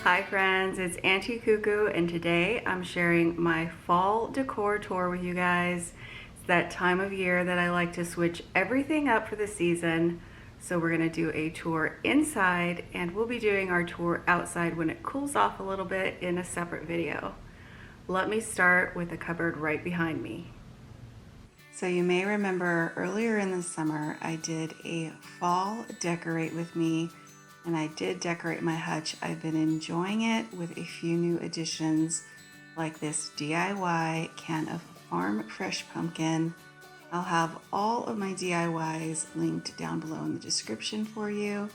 Hi friends, it's Auntie Cuckoo, and today I'm sharing my fall decor tour with you guys. It's that time of year that I like to switch everything up for the season. So we're gonna do a tour inside, and we'll be doing our tour outside when it cools off a little bit in a separate video. Let me start with the cupboard right behind me. So you may remember earlier in the summer, I did a fall decorate with me, and I did decorate my hutch. I've been enjoying it with a few new additions like this DIY can of farm fresh pumpkin. I'll have all of my DIYs linked down below in the description for you,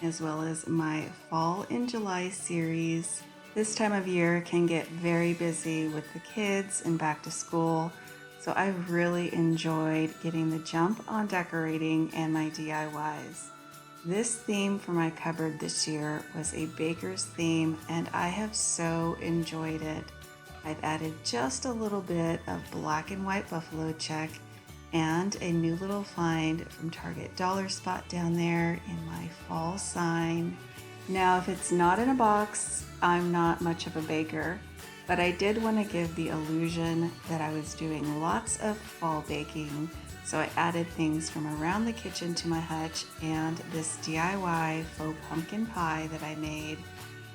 as well as my Fall in July series. This time of year can get very busy with the kids and back to school, so I've really enjoyed getting the jump on decorating and my DIYs. This theme for my cupboard this year was a baker's theme, and I have so enjoyed it. I've added just a little bit of black and white buffalo check and a new little find from Target Dollar Spot down there in my fall sign. Now, if it's not in a box, I'm not much of a baker, but I did want to give the illusion that I was doing lots of fall baking. So I added things from around the kitchen to my hutch and this DIY faux pumpkin pie that I made.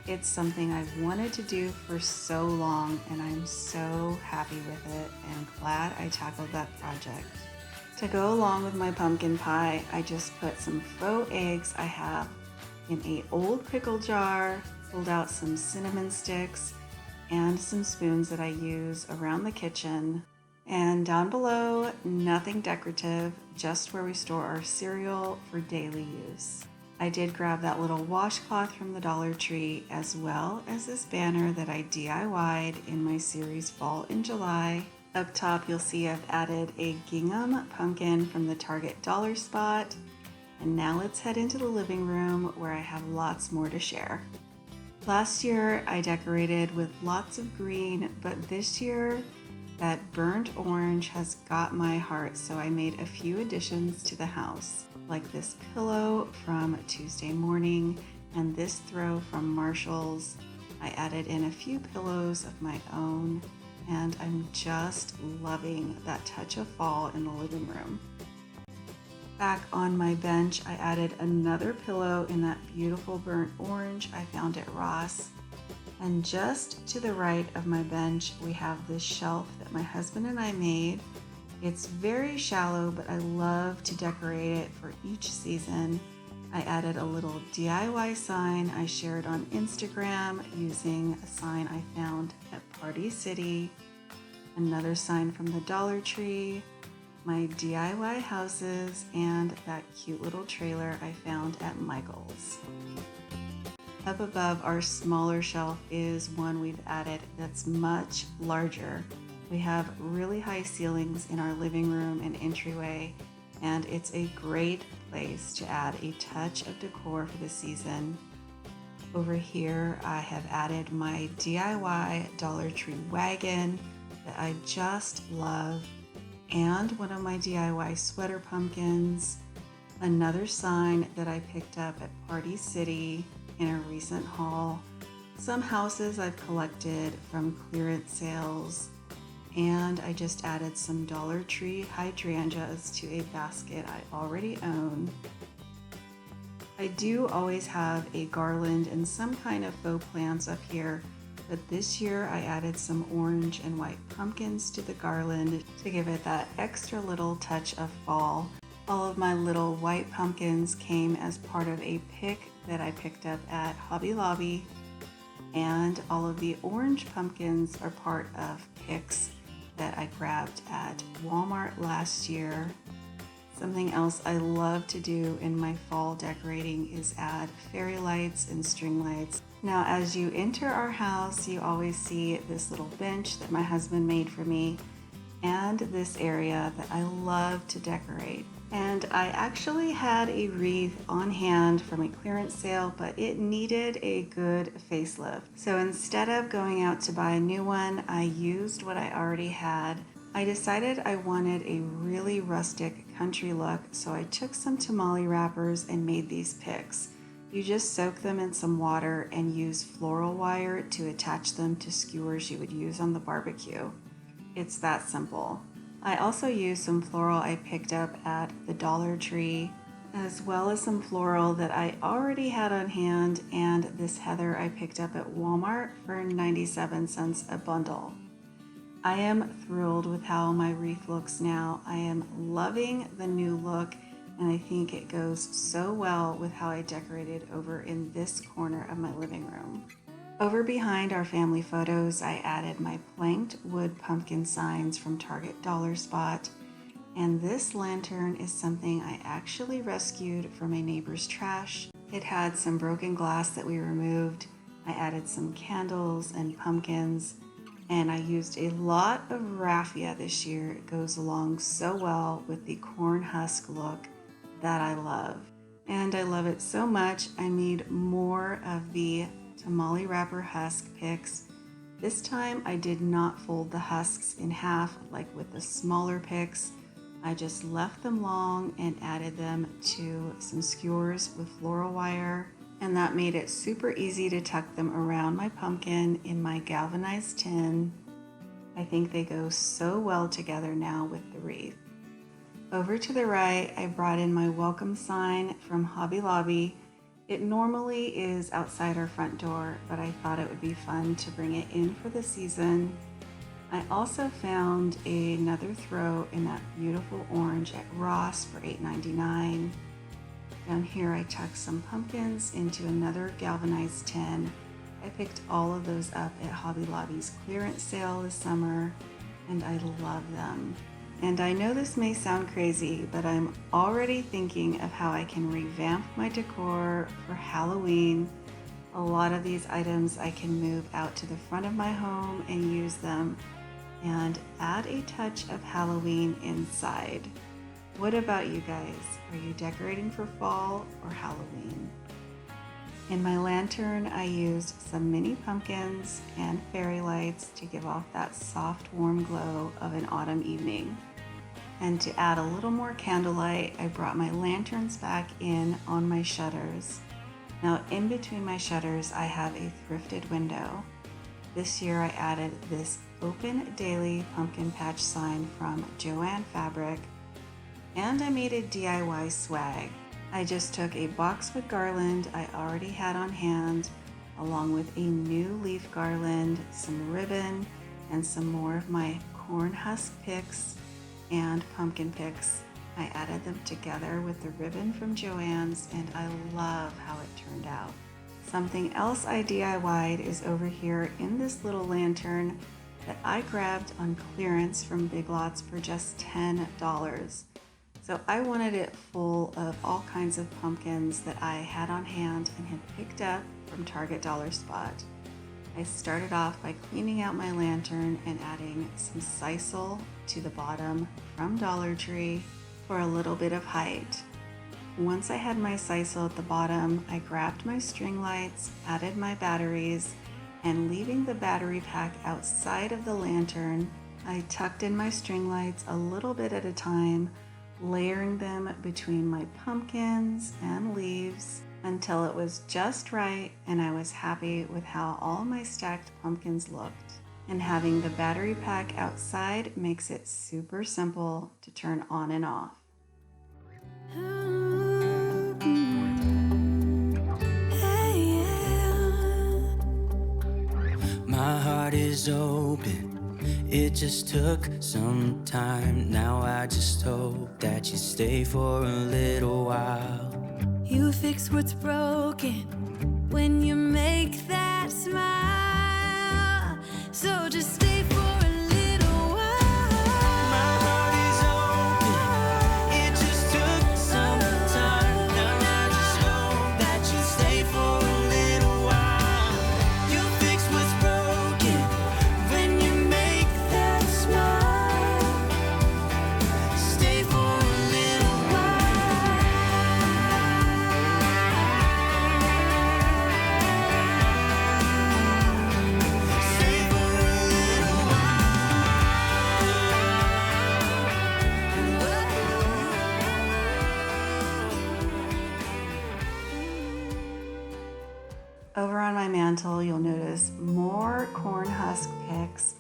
It's something I've wanted to do for so long, and I'm so happy with it and glad I tackled that project. To go along with my pumpkin pie, I just put some faux eggs I have in an old pickle jar, pulled out some cinnamon sticks and some spoons that I use around the kitchen. And down below, nothing decorative, just where we store our cereal for daily use. I did grab that little washcloth from the Dollar Tree, as well as this banner that I DIY'd in my series Fall in July. Up top, you'll see I've added a gingham pumpkin from the Target Dollar Spot. And now let's head into the living room where I have lots more to share. Last year, I decorated with lots of green, but this year, that burnt orange has got my heart, so I made a few additions to the house, like this pillow from Tuesday Morning and this throw from Marshall's. I added in a few pillows of my own, and I'm just loving that touch of fall in the living room. Back on my bench, I added another pillow in that beautiful burnt orange I found at Ross. And just to the right of my bench, we have this shelf that my husband and I made. It's very shallow, but I love to decorate it for each season. I added a little DIY sign I shared on Instagram using a sign I found at Party City, another sign from the Dollar Tree, my DIY houses, and that cute little trailer I found at Michael's. Up above our smaller shelf is one we've added that's much larger. We have really high ceilings in our living room and entryway, and it's a great place to add a touch of decor for the season. Over here, I have added my DIY Dollar Tree wagon that I just love, and one of my DIY sweater pumpkins, another sign that I picked up at Party City in a recent haul, some houses I've collected from clearance sales, and I just added some Dollar Tree hydrangeas to a basket I already own. I do always have a garland and some kind of faux plants up here, but this year I added some orange and white pumpkins to the garland to give it that extra little touch of fall. All of my little white pumpkins came as part of a pick that I picked up at Hobby Lobby, and all of the orange pumpkins are part of picks that I grabbed at Walmart last year. Something else I love to do in my fall decorating is add fairy lights and string lights. Now, as you enter our house, you always see this little bench that my husband made for me and this area that I love to decorate. And I actually had a wreath on hand from a clearance sale, but it needed a good facelift. So instead of going out to buy a new one, I used what I already had. I decided I wanted a really rustic country look, so I took some tamale wrappers and made these picks. You just soak them in some water and use floral wire to attach them to skewers you would use on the barbecue. It's that simple. I also used some floral I picked up at the Dollar Tree, as well as some floral that I already had on hand, and this heather I picked up at Walmart for 97 cents a bundle. I am thrilled with how my wreath looks now. I am loving the new look, and I think it goes so well with how I decorated over in this corner of my living room. Over behind our family photos, I added my planked wood pumpkin signs from Target Dollar Spot, and this lantern is something I actually rescued from a neighbor's trash. It had some broken glass that we removed. I added some candles and pumpkins, and I used a lot of raffia this year. It goes along so well with the corn husk look that I love. And I love it so much, I made more of the tamale wrapper husk picks. This time I did not fold the husks in half like with the smaller picks. I just left them long and added them to some skewers with floral wire, and that made it super easy to tuck them around my pumpkin in my galvanized tin. I think they go so well together now with the wreath. Over to the right, I brought in my welcome sign from Hobby Lobby. It normally is outside our front door, but I thought it would be fun to bring it in for the season. I also found another throw in that beautiful orange at Ross for $8.99. Down here I tucked some pumpkins into another galvanized tin. I picked all of those up at Hobby Lobby's clearance sale this summer, and I love them. And I know this may sound crazy, but I'm already thinking of how I can revamp my decor for Halloween. A lot of these items I can move out to the front of my home and use them and add a touch of Halloween inside. What about you guys? Are you decorating for fall or Halloween? In my lantern, I used some mini pumpkins and fairy lights to give off that soft, warm glow of an autumn evening. And to add a little more candlelight, I brought my lanterns back in on my shutters. Now, in between my shutters, I have a thrifted window. This year, I added this Open Daily pumpkin patch sign from Joann Fabric, and I made a DIY swag. I just took a boxwood garland I already had on hand, along with a new leaf garland, some ribbon, and some more of my corn husk picks and pumpkin picks. I added them together with the ribbon from Joann's, and I love how it turned out. Something else I DIY'd is over here in this little lantern that I grabbed on clearance from Big Lots for just $10. So I wanted it full of all kinds of pumpkins that I had on hand and had picked up from Target Dollar Spot. I started off by cleaning out my lantern and adding some sisal to the bottom from Dollar Tree for a little bit of height. Once I had my sisal at the bottom, I grabbed my string lights, added my batteries, and leaving the battery pack outside of the lantern, I tucked in my string lights a little bit at a time, layering them between my pumpkins and leaves until it was just right and I was happy with how all my stacked pumpkins looked. And having the battery pack outside makes it super simple to turn on and off. My heart is open. It just took some time. Now I just hope that you stay for a little while. You fix what's broken when you make that smile. So just stay for a little while. My heart is open. It just took some time. Now I just hope that you stay for a little while. You fix what's broken when you make that smile. Stay for a little while. on my mantle, you'll notice more corn husk picks.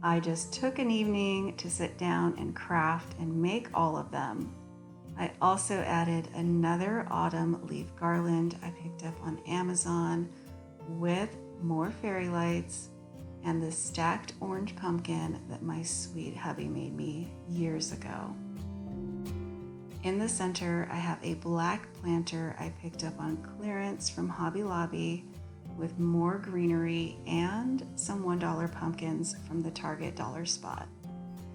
I just took an evening to sit down and craft and make all of them. I also added another autumn leaf garland I picked up on Amazon with more fairy lights and the stacked orange pumpkin that my sweet hubby made me years ago. In the center, I have a black planter I picked up on clearance from Hobby Lobby with more greenery and some $1 pumpkins from the Target dollar spot.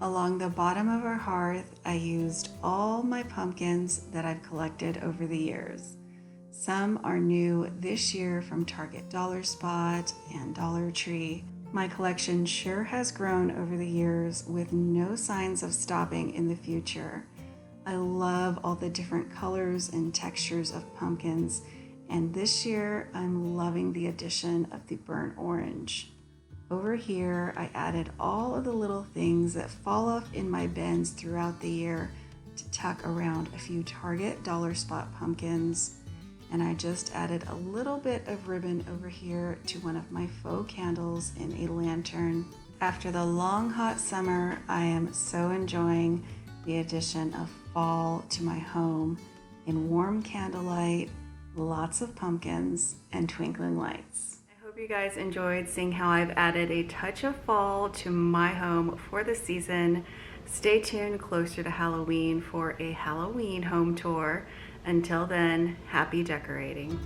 Along the bottom of our hearth, I used all my pumpkins that I've collected over the years. Some are new this year from Target dollar spot and Dollar Tree. My collection sure has grown over the years with no signs of stopping in the future. I love all the different colors and textures of pumpkins, and this year I'm loving the addition of the burnt orange. Over here, I added all of the little things that fall off in my bins throughout the year to tuck around a few Target dollar spot pumpkins. And I just added a little bit of ribbon over here to one of my faux candles in a lantern. After the long hot summer, I am so enjoying the addition of fall to my home in warm candlelight, lots of pumpkins, and twinkling lights. I hope you guys enjoyed seeing how I've added a touch of fall to my home for the season. Stay tuned closer to Halloween for a Halloween home tour. Until then, happy decorating.